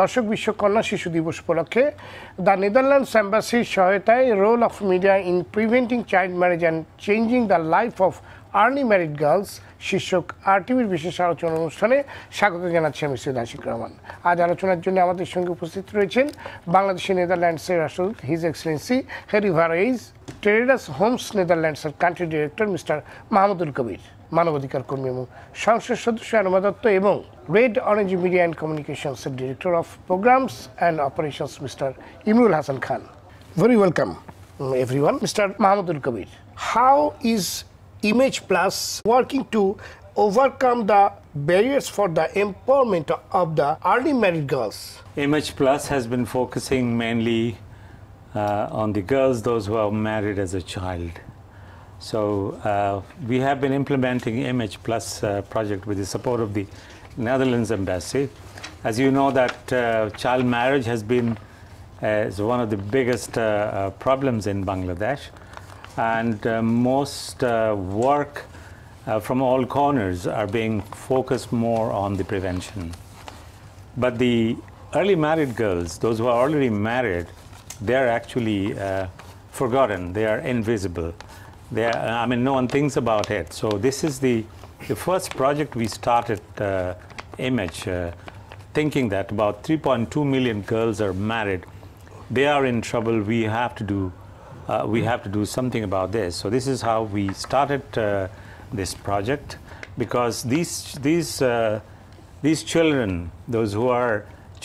দর্শক বিশ্ব কন্যা শিশু দিবস উপলক্ষে দ্য নেদারল্যান্ডস এম্বাসির সহায়তায় role of media in preventing child marriage and changing the life of early married girls শীর্ষক RTVর বিশেষ আলোচনা অনুষ্ঠানে স্বাগত জানাচ্ছি আমি সৈয়দ আশিক রহমান। আজ আলোচনার জন্য আমাদের সঙ্গে উপস্থিত রয়েছেন বাংলাদেশের নেদারল্যান্ডসের রাষ্ট্রদূত হিজ এক্সেলেন্সি ভারওয়েজ, টেরেডাস হোমস নেদারল্যান্ডসের country director mister Mahmudul Kabir, মানবাধিকার কর্মী এবং সংসদ সদস্য আরোমা দত্ত এবং রেড অরেঞ্জ মিডিয়া অ্যান্ড কমিউনিকেশনসের director of programmes and operations mister Imrul Hasan Khan. Very welcome everyone. Mr. Mahmudul Kabir, how is Image Plus working to overcome the barriers for the empowerment of the early married girls? Image Plus has been focusing mainly on the girls, those who are married as a child. So we have been implementing Image Plus project with the support of the Netherlands Embassy. As you know that child marriage has been is one of the biggest problems in Bangladesh, and most work from all corners are being focused more on the prevention. But the early married girls, those who are already married, they are actually forgotten, they are invisible. I mean, no one thinks about it. So this is the first project we started, Image, thinking that about 3.2 million girls are married. They are in trouble. We have to do something about this. So this is how we started this project, because these children, those who are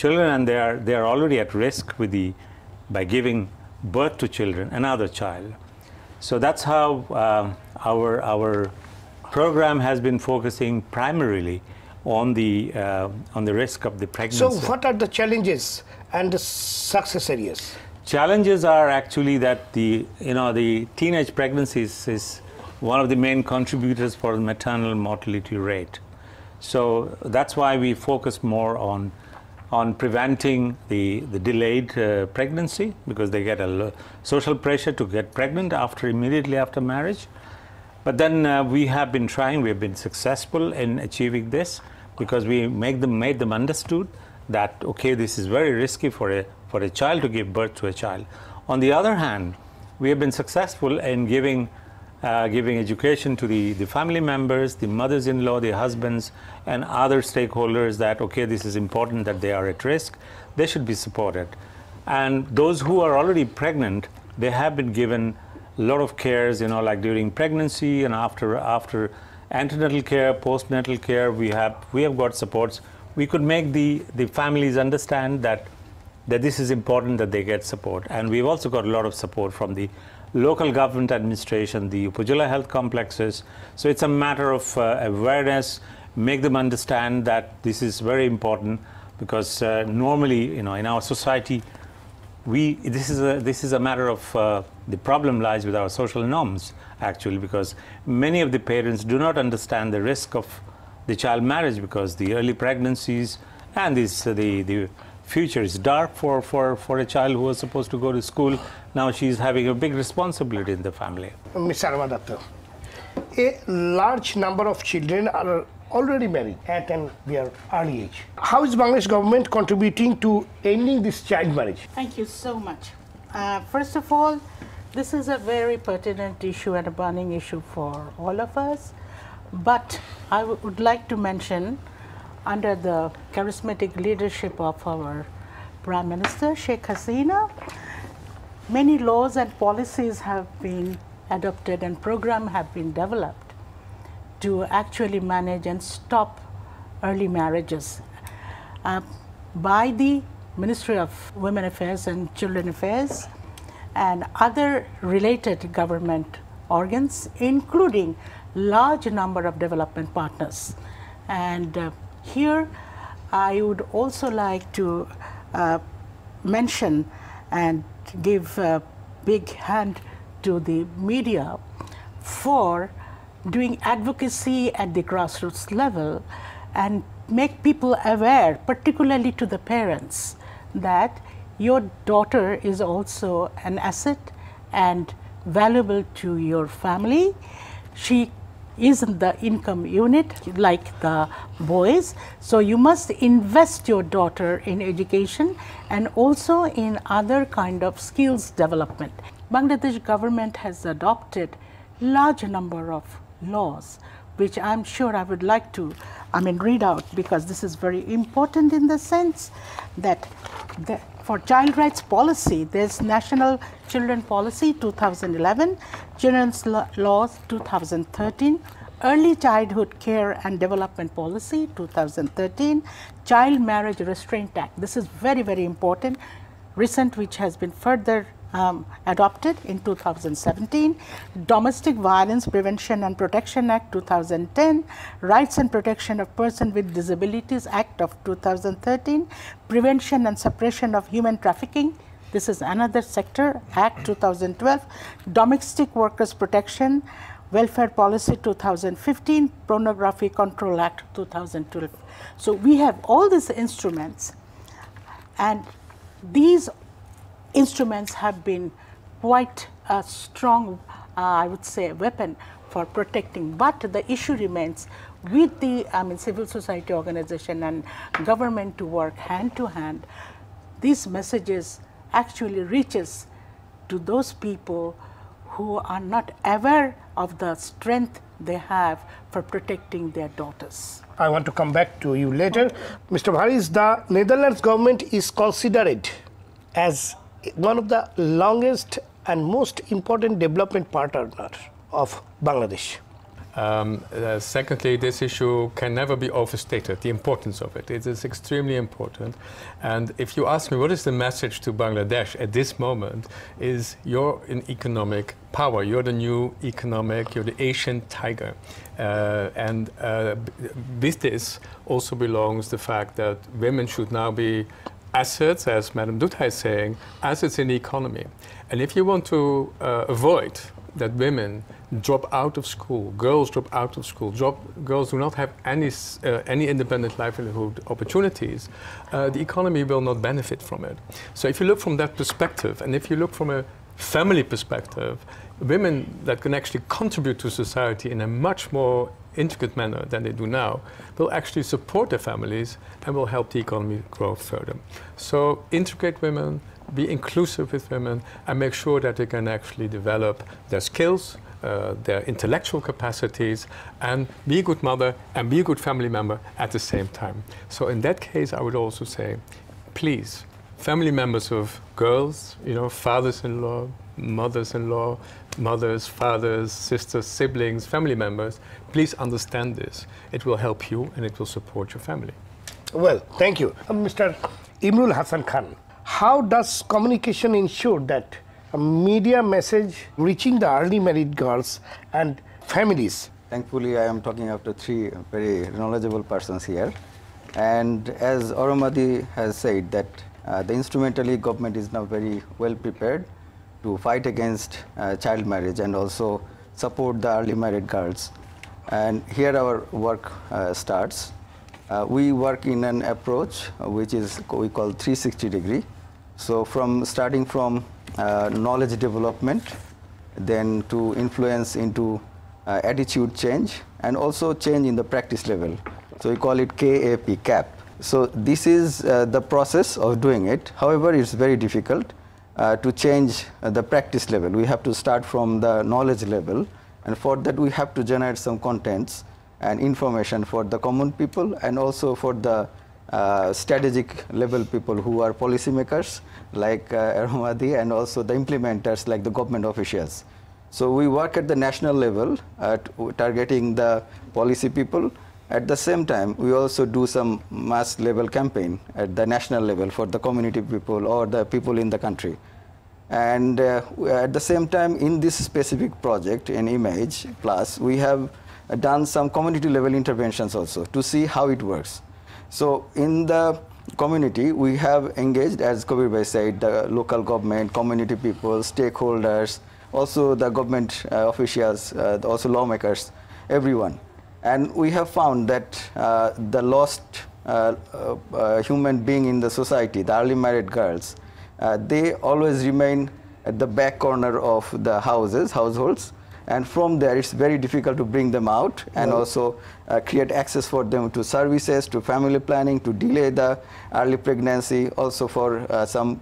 children, and they are already at risk by giving birth to children, another child. So that's how our program has been focusing primarily on the risk of the pregnancy. So what are the challenges and the success areas? Challenges are actually that the teenage pregnancies is one of the main contributors for the maternal mortality rate. So that's why we focus more on preventing the delayed pregnancy, because they get a social pressure to get pregnant immediately after marriage. But then we have been successful in achieving this, because we made them understood that okay, this is very risky for a child to give birth to a child. On the other hand, we have been successful in giving education to the family members, the mothers-in-law, the husbands, and other stakeholders that okay, this is important, that they are at risk, they should be supported. And those who are already pregnant, they have been given a lot of cares, like during pregnancy and after antenatal care, postnatal care. We have got supports. We could make the families understand that this is important, that they get support. And we've also got a lot of support from the local government administration, the Upajala health complexes. So it's a matter of awareness, make them understand that this is very important, because normally, in our society, this is a matter of the problem lies with our social norms, actually, because many of the parents do not understand the risk of the child marriage, because the early pregnancies and the future is dark for a child who was supposed to go to school. Now she's having a big responsibility in the family. Mr. Aroma, a large number of children are already married at their early age. How is Bangladesh government contributing to ending this child marriage? Thank you so much. First of all, this is a very pertinent issue and a burning issue for all of us. But I would like to mention, under the charismatic leadership of our Prime Minister, Sheikh Hasina, many laws and policies have been adopted and programs have been developed to actually manage and stop early marriages by the Ministry of Women Affairs and Children Affairs and other related government organs, including large number of development partners. And here I would also like to mention and give a big hand to the media for doing advocacy at the grassroots level and make people aware, particularly to the parents, that your daughter is also an asset and valuable to your family. She is in the income unit like the boys. So you must invest your daughter in education and also in other kind of skills development. Bangladesh government has adopted large number of laws, which I'm sure I would like to read out, because this is very important in the sense that for child rights policy, there's National Children Policy 2011, Children's Laws 2013, Early Childhood Care and Development Policy 2013, Child Marriage Restraint Act. This is very, very important, recent, which has been further adopted in 2017, Domestic Violence Prevention and Protection Act 2010, Rights and Protection of Persons with Disabilities Act of 2013, Prevention and Suppression of Human Trafficking, this is another sector, Act 2012, Domestic Workers Protection Welfare Policy 2015, Pornography Control Act 2012. So we have all these instruments, and these instruments have been quite a strong, I would say, weapon for protecting. But the issue remains with the civil society organization and government to work hand to hand. These messages actually reaches to those people who are not aware of the strength they have for protecting their daughters. I want to come back to you later. Mr. Bharis, the Netherlands government is considered as one of the longest and most important development partner of Bangladesh. Secondly, this issue can never be overstated, the importance of it. It is extremely important. And if you ask me what is the message to Bangladesh at this moment, is you're an economic power. You're the new you're the Asian tiger. With this also belongs the fact that women should now be assets, as Madam Datta is saying, assets in the economy. And if you want to avoid that women drop out of school, girls drop out of school, girls do not have any independent livelihood opportunities, the economy will not benefit from it. So if you look from that perspective, and if you look from a family perspective, women that can actually contribute to society in a much more intricate manner than they do now will actually support their families and will help the economy grow further. So integrate women, be inclusive with women, and make sure that they can actually develop their skills, their intellectual capacities, and be a good mother and be a good family member at the same time. So in that case, I would also say, please, family members of girls, fathers-in-law, mothers-in-law, mothers, fathers, sisters, siblings, family members, please understand this. It will help you and it will support your family. Well, thank you. Mr. Imrul Hasan Khan, how does communication ensure that a media message reaching the early married girls and families? Thankfully, I am talking after three very knowledgeable persons here. And as Aroma has said, that the instrumentally government is now very well prepared to fight against child marriage and also support the early married girls. And here our work starts. We work in an approach which is we call 360 degree. So starting from knowledge development, then to influence into attitude change, and also change in the practice level. So we call it CAP. So this is the process of doing it. However, it's very difficult to change the practice level. We have to start from the knowledge level, and for that we have to generate some contents and information for the common people and also for the strategic level people who are policymakers like Aroma and also the implementers like the government officials. So we work at the national level targeting the policy people. At the same time, we also do some mass level campaign at the national level for the community people or the people in the country. And at the same time, in this specific project in Image Plus, we have done some community level interventions also to see how it works. So in the community, we have engaged, as Kabir said, the local government, community people, stakeholders, also the government officials, also lawmakers, everyone. And we have found that the lost human being in the society, the early married girls, they always remain at the back corner of the households, and from there it's very difficult to bring them out and also create access for them to services, to family planning, to delay the early pregnancy, also for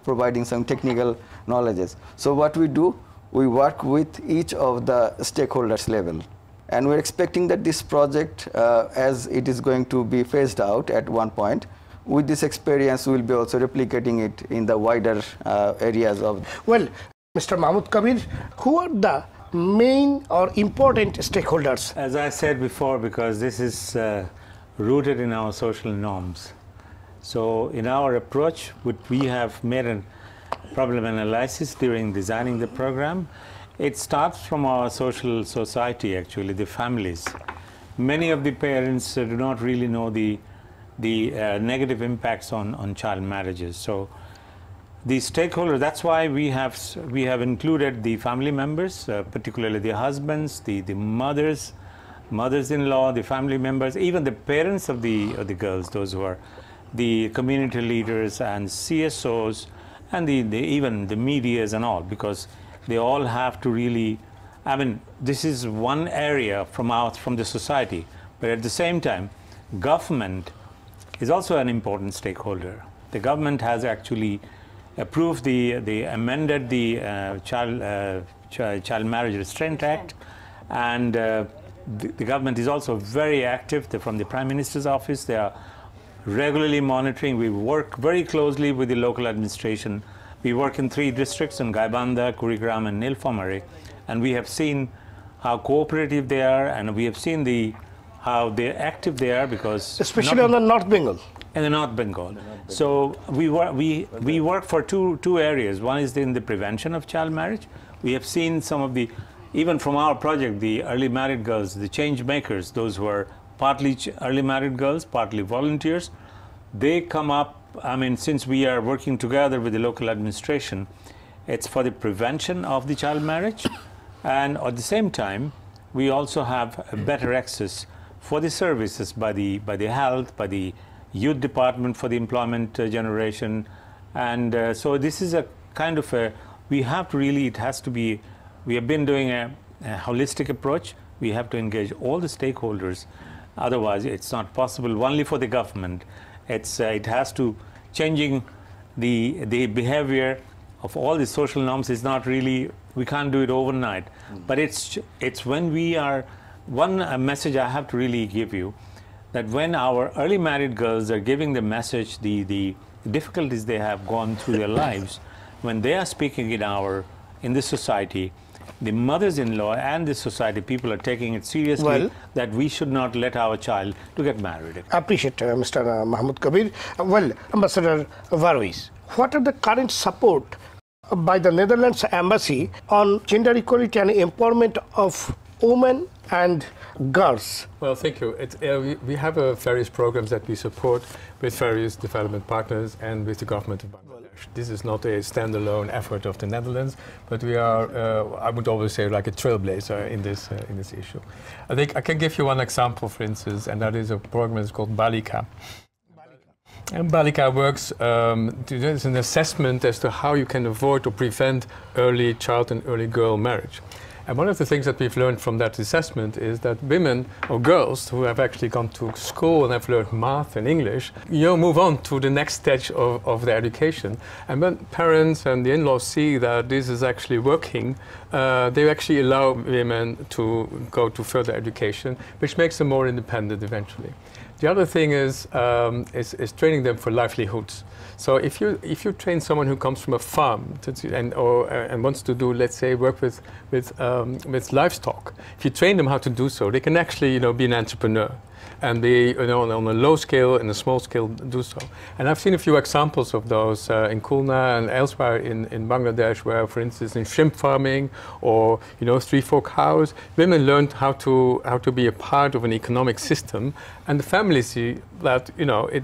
providing some technical knowledges. So what we do, we work with each of the stakeholders level. And we're expecting that this project, as it is going to be phased out at one point, with this experience, we'll be also replicating it in the wider areas of. Well, Mr. Mahmud Kabir, who are the main or important stakeholders? As I said before, because this is rooted in our social norms. So in our approach, we have made a problem analysis during designing the program. It starts from our social society, actually, the families. Many of the parents do not really know the negative impacts on child marriages. So the stakeholders, that's why we have included the family members, particularly the husbands, the mothers-in-law, the family members, even the parents of the girls, those who are the community leaders and CSOs, and even the medias and all, because they all have to really, I mean, this is one area from the society, but at the same time, government is also an important stakeholder. The government has actually approved amended the Child Marriage Restraint Act, and the government is also very active. From the Prime Minister's office, they are regularly monitoring. We work very closely with the local administration. We work in 3 districts, in Gaibandha, Kurigram, and Nilphamari, and we have seen how cooperative they are, and we have seen how active they are, because especially on the North Bengal. In the North Bengal. So we work for two areas. One is in the prevention of child marriage. We have seen some of even from our project, the early married girls, the change makers, those who are partly early married girls, partly volunteers, they come up. I mean, since we are working together with the local administration, it's for the prevention of the child marriage, and at the same time, we also have a better access for the services by the health, by the youth department for the employment generation, and so this is a kind of we have to really, it has to be, we have been doing a holistic approach. We have to engage all the stakeholders, otherwise it's not possible only for the government. It has to, changing the behavior of all the social norms is not really, we can't do it overnight, but it's when we are, one message I have to really give you, that when our early married girls are giving the message, the difficulties they have gone through their lives, when they are speaking in this society, the mothers-in-law and the society, people are taking it seriously, that we should not let our child to get married. I appreciate Mr. Mahmud Kabir. Well, Ambassador Verwiej, what are the current support by the Netherlands Embassy on gender equality and empowerment of women and girls? Well, thank you. We have various programs that we support with various development partners and with the government of Bangladesh. This is not a standalone effort of the Netherlands, but we are, I would always say, like a trailblazer in this issue. I think I can give you one example, for instance, and that is a program that's called Balika. And Balika works, there's an assessment as to how you can avoid or prevent early child and early girl marriage. And one of the things that we've learned from that assessment is that women or girls who have actually gone to school and have learned math and English, move on to the next stage of their education. And when parents and the in-laws see that this is actually working, they actually allow women to go to further education, which makes them more independent eventually. The other thing is training them for livelihoods. So if you train someone who comes from a farm and wants to do, let's say, work with livestock, if you train them how to do so, they can actually be an entrepreneur and be on a low scale and a small scale do so. And I've seen a few examples of those in Khulna and elsewhere in Bangladesh, where, for instance, in shrimp farming or 3-4 cows, women learned how to be a part of an economic system, and the families see that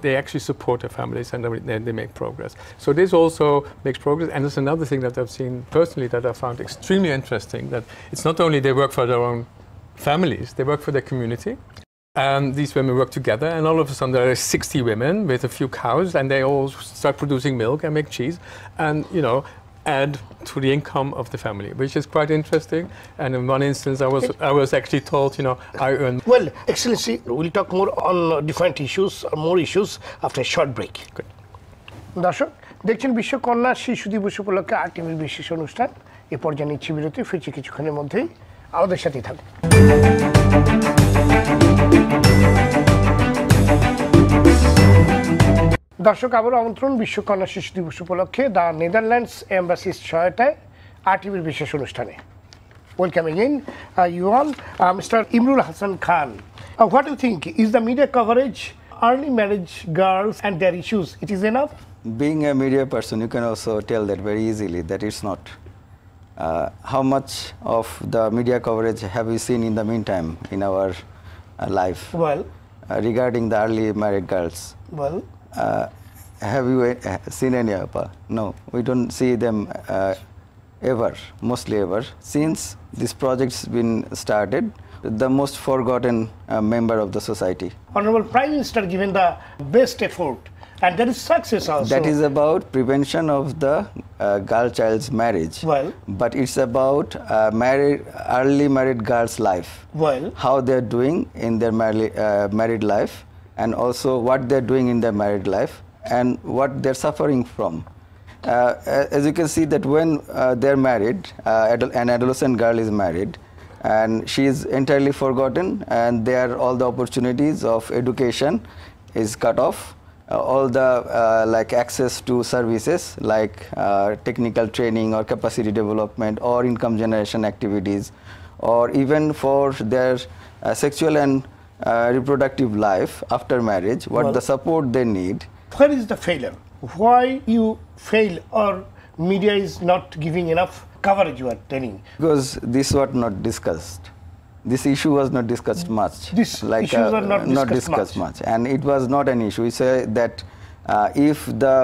they actually support their families and they make progress. So this also makes progress. And there's another thing that I've seen personally that I found extremely interesting, that it's not only they work for their own families, they work for their community. And these women work together, and all of a sudden there are 60 women with a few cows, and they all start producing milk and make cheese. And add to the income of the family, which is quite interesting. And in one instance, I was actually told, I earn. Well, Excellency, we'll talk more on different issues, or more issues after a short break. Good. দর্শক দেখছেন বিশ্বকন্যা শিশু দিবস উপলক্ষে RTVর বিশেষ অনুষ্ঠান। এ পর্যায়ে নিচ্ছি বিরতি, ফিরছি কিছুক্ষণের মধ্যেই, আমাদের সাথেই থাকুন। দর্শক আবারও আমন্ত্রণ বিশ্বকন্যা শিশু দিবস উপলক্ষে দ্য নেদারল্যান্ডস এম্বাসির সহায়তায় RTVর বিশেষ অনুষ্ঠানে। Welcome again, you all. Mr. Imrul Hasan Khan, what do you think? Is the media coverage early marriage girls and their issues, it is enough? Being a media person, you can also tell that very easily that it's not. How much of the media coverage have we seen in the meantime in our life? Well, regarding the early married girls? well, Have you seen any? No, we don't see them ever, mostly ever. Since this project's been started, the most forgotten member of the society. Honorable Prime Minister given the best effort, and there is success also. That is about prevention of the girl child's marriage. Well, But it's about early married girls' life. well, How they're doing in their married life, and also what they're doing in their married life, and what they're suffering from. As you can see that when they're married, an adolescent girl is married, and she is entirely forgotten, and there all the opportunities of education is cut off. All the like access to services like technical training or capacity development or income generation activities, or even for their sexual and reproductive life after marriage, what Well, the support they need. where is the failure? Why you fail, or media is not giving enough coverage, you are telling? Because this was not discussed. This issue was not discussed much. This issues are not discussed much. And it was not an issue. We say that if the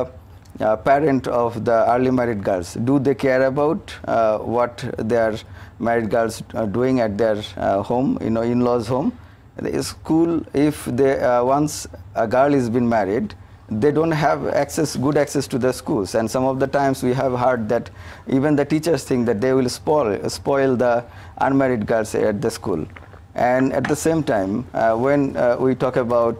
parent of the early married girls, do they care about what their married girls are doing at their home, in-laws' home? The school, if they once a girl is been married, they don't have good access to the schools, and some of the times we have heard that even the teachers think that they will spoil the unmarried girls at the school. And at the same time, when we talk about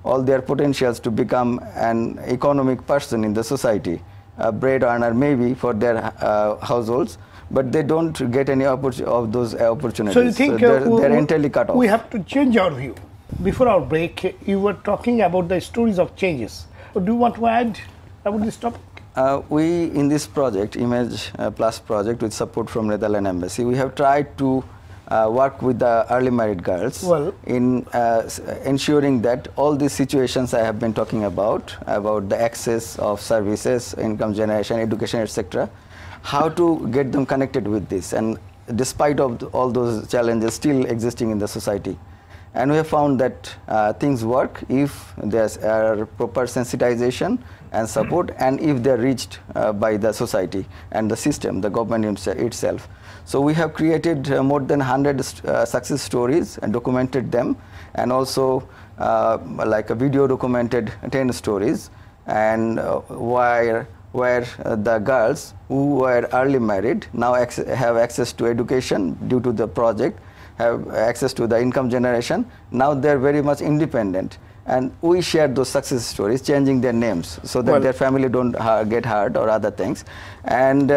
all their potentials to become an economic person in the society, a bread earner maybe for their households, but they don't get any of those opportunities. So you think they're entirely cut off. We have to change our view. Before our break, you were talking about the stories of changes. Do you want to add about this topic? We, in this project, Image Plus project, with support from Netherlands Embassy, we have tried to work with the early married girls in ensuring that all these situations I have been talking about the access of services, income generation, education, etc., how to get them connected with this, and despite of all those challenges still existing in the society. And we have found that things work if there's proper sensitization and support, and if they're reached by the society and the system, the government itself. So we have created more than 100 success stories and documented them, and also like a video documented 10 stories, and where the girls who were early married now have access to education due to the project, have access to the income generation. Now they're very much independent, and we share those success stories, changing their names so that their family don't get hurt or other things. And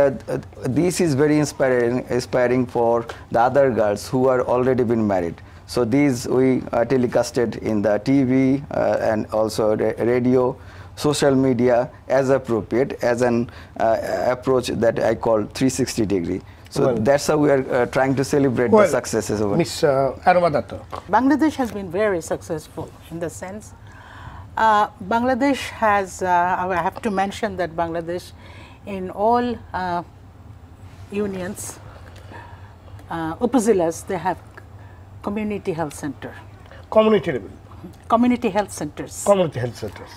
this is very inspiring for the other girls who are already been married. So these we telecasted in the TV and also radio, social media as appropriate, as an approach that I call 360 degree. So that's how we are trying to celebrate the successes of Miss Aroma Datta. Bangladesh has been very successful in the sense. Bangladesh has, I have to mention that Bangladesh in all unions, upazilas, they have community health center. Community level. Community health centers. Community health centers.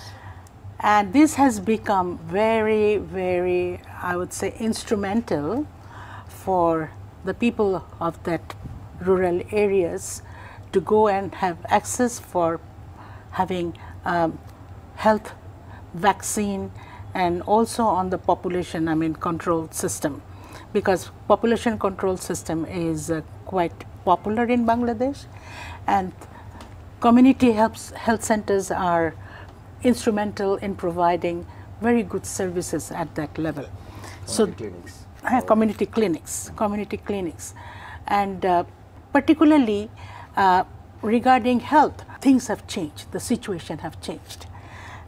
And this has become very, very, I would say, instrumental for the people of that rural areas to go and have access for having health vaccine and also on the population, control system, because population control system is quite popular in Bangladesh, and community health centers are instrumental in providing very good services at that level. Community clinics, and particularly regarding health, things have changed, the situation have changed,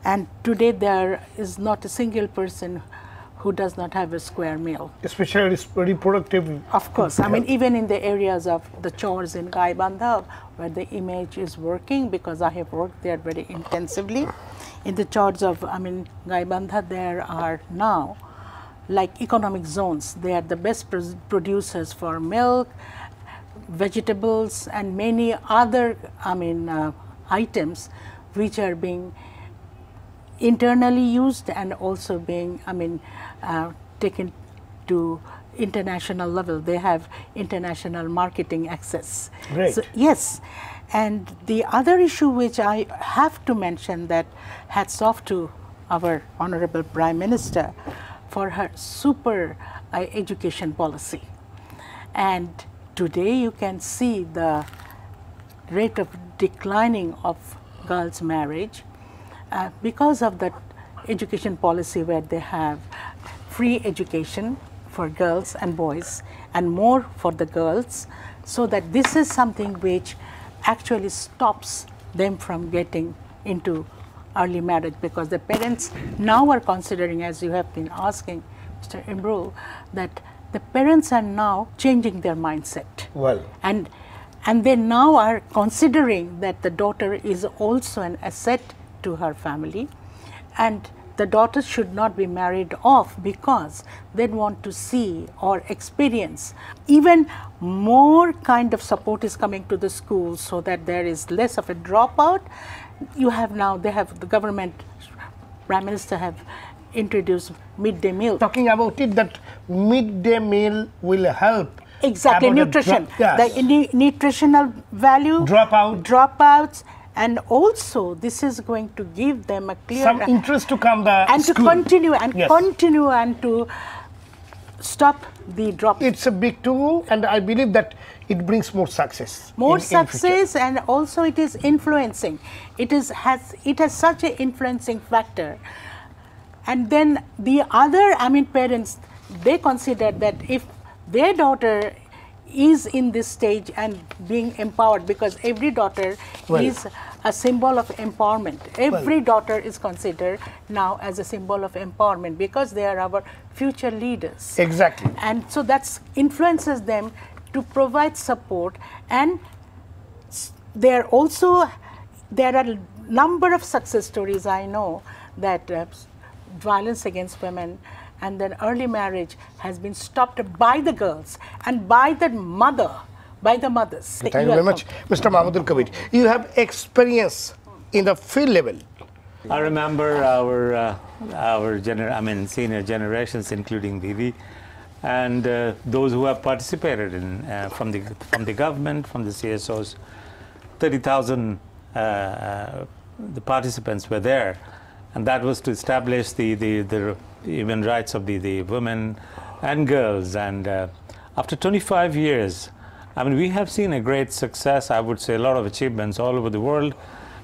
and today there is not a single person who does not have a square meal. Especially reproductive. Of course, even in the areas of the chores in Gaibandha, where the image is working, because I have worked there very intensively. In the chores of Gaibandha, there are now like economic zones. They are the best producers for milk, vegetables, and many other items which are being internally used and also being taken to international level. They have international marketing access. Great. So, yes, and the other issue which I have to mention, that hats off to our Honorable Prime Minister for her super education policy. And today you can see the rate of declining of girls' marriage because of that education policy, where they have free education for girls and boys and more for the girls, so that this is something which actually stops them from getting into early marriage, because the parents now are considering, as you have been asking, Mr. Imrul, that the parents are now changing their mindset. Well. And they now are considering that the daughter is also an asset to her family, and the daughter should not be married off because they want to see or experience. Even more kind of support is coming to the schools, so that there is less of a dropout. You have now, the government, Prime Minister have introduced midday meal. Talking about it, that midday meal will help. Exactly, nutrition, the nutritional value, dropouts, and also this is going to give them a clear some interest to come and school. To continue and to stop the drop. It's a big tool, and I believe that it brings more success. And also it is influencing. It has such an influencing factor. And then the other, parents, they consider that if their daughter is in this stage and being empowered, because every daughter is a symbol of empowerment. Every daughter is considered now as a symbol of empowerment, because they are our future leaders. Exactly. And so that influences them to provide support. And there are a number of success stories I know, that violence against women and then early marriage has been stopped by the girls and by the mothers. Thank you very much, Mr. Mahmudul Kabir. You have experience in the field level. I remember our senior generations, including Didi, and those who have participated in from the government, from the CSOs. 30,000 the participants were there, and that was to establish the human rights of the women and girls. And after 25 years, we have seen a great success, I would say a lot of achievements all over the world,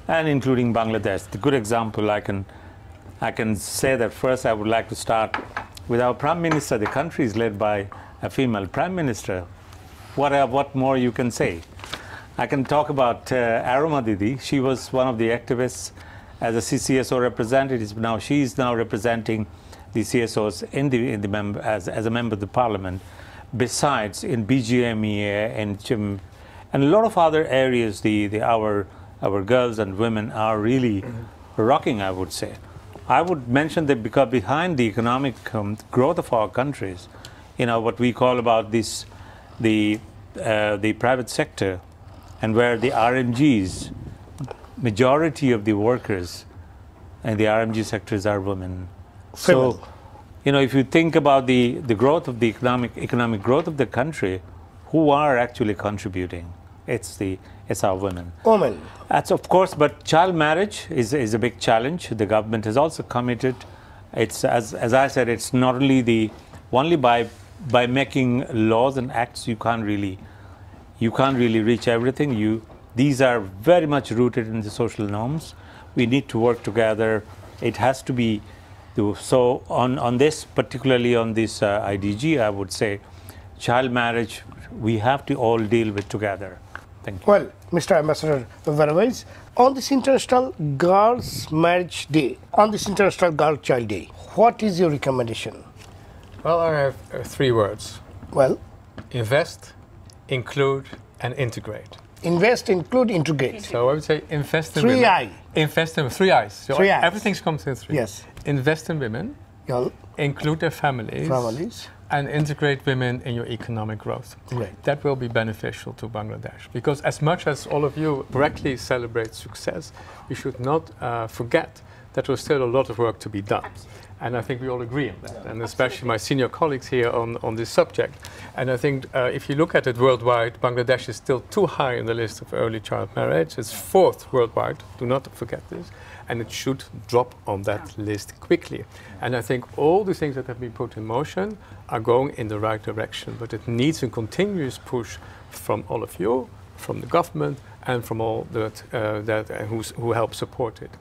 and including Bangladesh. The good example, I can say that first I would like to start with our Prime Minister. The country is led by a female Prime Minister. What more you can say? I can talk about Aroma Didi. She was one of the activists as a CSO representative. Now she is now representing the CSOs as a member of the parliament. Besides, in BGMEA and a lot of other areas, our girls and women are really rocking, I would say. I would mention that because behind the economic growth of our countries, what we call about this, the private sector, and where the RMGs, majority of the workers in the RMG sectors are women. So, if you think about the growth of the economic growth of the country, who are actually contributing? It's our women. That's of course, but child marriage is a big challenge. The government has also committed It's as I said, it's not only by making laws and acts you can't really reach everything. These are very much rooted in the social norms. We need to work together. It has to be so on this, particularly on this IDG, I would say child marriage we have to all deal with together. Thank you. Well, Mr. Ambassador Verwiej, on this International Girls Marriage Day, on this International Girl Child Day, what is your recommendation? Well, I have 3 words. Well, Invest, include, and integrate. invest, include, integrate. So I would say invest in 3 women. I. Invest in 3 I's. So 3 I's. everything comes in 3. Yes. Invest in women, Young include their families, and integrate women in your economic growth. Right. That will be beneficial to Bangladesh. Because as much as all of you correctly celebrate success, we should not forget that there's still a lot of work to be done. And I think we all agree on that, and especially my senior colleagues here on this subject. And I think if you look at it worldwide, Bangladesh is still too high in the list of early child marriage. It's 4th worldwide, do not forget this. And it should drop on that list quickly. And I think all the things that have been put in motion are going in the right direction, but it needs a continuous push from all of you, from the government, and from all who help support it.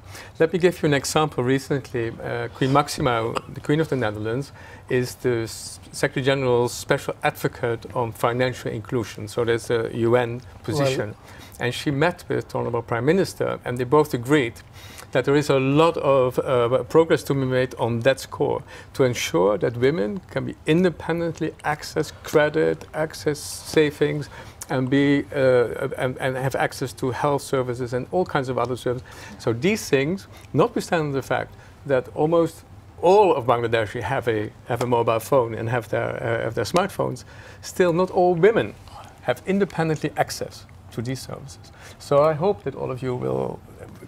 Let me give you an example. Recently, Queen Maxima, the Queen of the Netherlands, is the Secretary General's special advocate on financial inclusion. So there's a UN position. And she met with the Honorable Prime Minister, and they both agreed that there is a lot of progress to be made on that score to ensure that women can be independently access credit, access savings, and have access to health services and all kinds of other services. So these things, notwithstanding the fact that almost all of Bangladeshi have a mobile phone and have their smartphones, still not all women have independently access to these services. So I hope that all of you will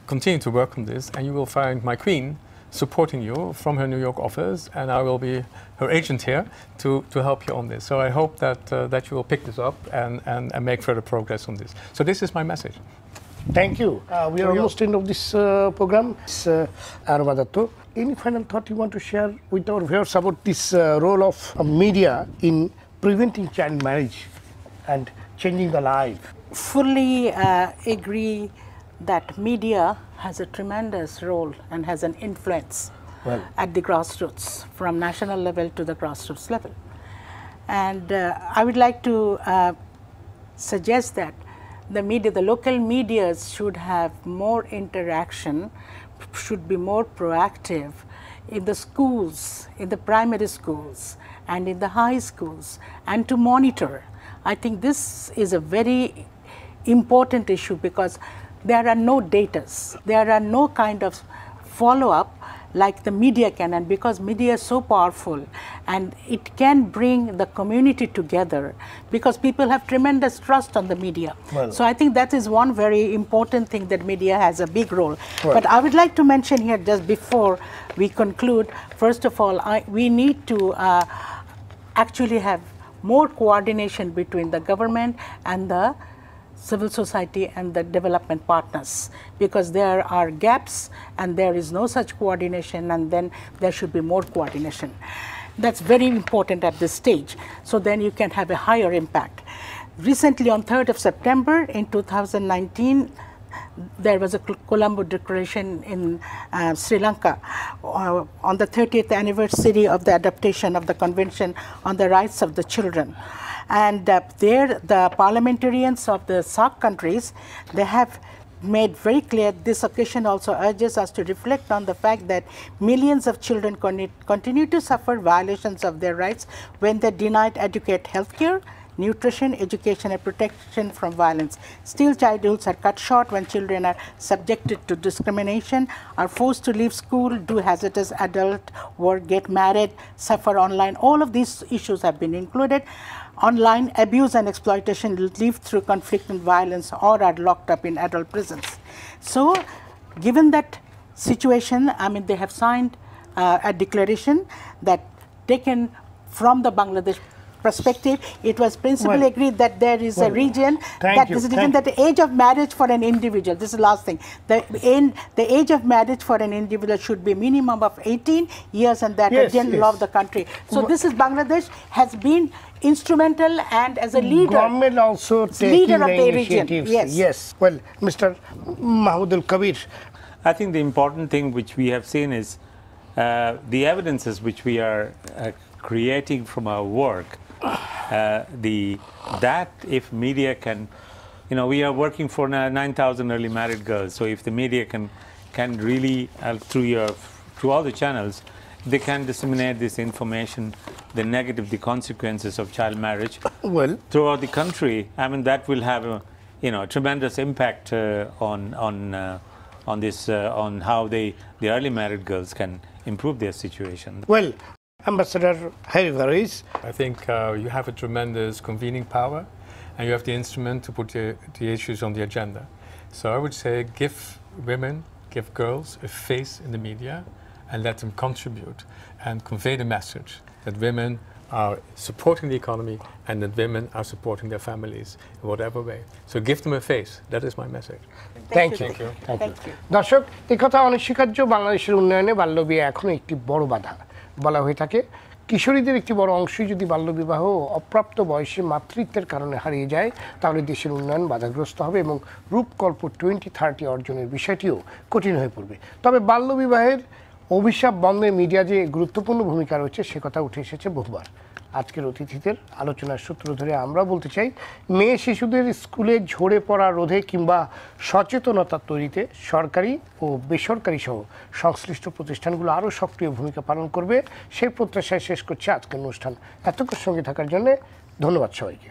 continue to work on this, and you will find my Queen supporting you from her New York office, and I will be her agent here to help you on this. So I hope that you will pick this up and make further progress on this. So this is my message. Thank you. We are almost end of this program. It's Aroma Datta. Any final thought you want to share with our viewers about this role of media in preventing child marriage and changing the life? Fully agree that media has a tremendous role and has an influence at the grassroots, from national level to the grassroots level. And I would like to suggest that the local medias should have more interaction, should be more proactive in the schools, in the primary schools and in the high schools, and to monitor. I think this is a very important issue, because there are no datas, there are no kind of follow-up like the media can, and because media is so powerful and it can bring the community together, because people have tremendous trust on the media. So I think that is one very important thing, that media has a big role. But I would like to mention here, just before we conclude, first of all, we need to actually have more coordination between the government and the civil society and the development partners, because there are gaps and there is no such coordination, and then there should be more coordination. That's very important at this stage, so then you can have a higher impact. Recently, on 3rd of September in 2019, there was a Colombo Declaration in Sri Lanka on the 30th anniversary of the adoption of the Convention on the Rights of the Children. And there, the parliamentarians of the SAARC countries, they have made very clear, this occasion also urges us to reflect on the fact that millions of children continue to suffer violations of their rights when they're denied adequate health care, nutrition, education, and protection from violence. Still, childhoods are cut short when children are subjected to discrimination, are forced to leave school, do hazardous adult work, get married, suffer online. All of these issues have been included. Online abuse and exploitation live through conflict and violence, or are locked up in adult prisons. So, given that situation, I mean, they have signed a declaration that taken from the Bangladesh perspective, it was principally agreed that there is a region that the age of marriage for an individual, this is the last thing, the age of marriage for an individual should be minimum of 18 years, and that the general law of the country. So this is Bangladesh has been instrumental and as a leader. Government also taking the initiatives. Yes. Well, Mr. Mahmudul, Kabir. I think the important thing which we have seen is the evidences which we are creating from our work. That if media can, we are working for 9,000 early married girls. So if the media can really through all the channels, they can disseminate this information, the negative, the consequences of child marriage throughout the country. I mean, that will have a tremendous impact on how the early married girls can improve their situation. Well, Ambassador Verwiej, I think you have a tremendous convening power, and you have the instrument to put the issues on the agenda. So I would say give women, give girls a face in the media, and let them contribute and convey the message that women are supporting the economy and that women are supporting their families in whatever way. So give them a face. That is my message. Thank you. দর্শক, এই কথা অনস্বীকার্য, বাংলাদেশের উন্নয়নে বাল্যবিবাহ এখনো একটি বড় বাধা। বলা হয়ে থাকে কিশোরীদের একটি বড় অংশই যদি বাল্যবিবাহ অপ্রাপ্ত বয়সে মাতৃত্বের কারণে হারিয়ে যায়, তাহলে দেশের উন্নয়ন বাধাগ্রস্ত হবে এবং রূপকল্প 2030 অর্জনের বিষয়টিও কঠিন হয়ে পড়বে। তবে বাল্যবিবাহের অভিশাপ বন্ধে মিডিয়া যে গুরুত্বপূর্ণ ভূমিকা রয়েছে সে কথা উঠে এসেছে বহুবার। আজকের অতিথিদের আলোচনার সূত্র ধরে আমরা বলতে চাই, মেয়ে শিশুদের স্কুলে ঝরে পড়া রোধে কিংবা সচেতনতা তৈরিতে সরকারি ও বেসরকারি সহ সংশ্লিষ্ট প্রতিষ্ঠানগুলো আরও সক্রিয় ভূমিকা পালন করবে, সেই প্রত্যাশায় শেষ করছে আজকের অনুষ্ঠান। এতক্ষণ সঙ্গে থাকার জন্য ধন্যবাদ সবাইকে।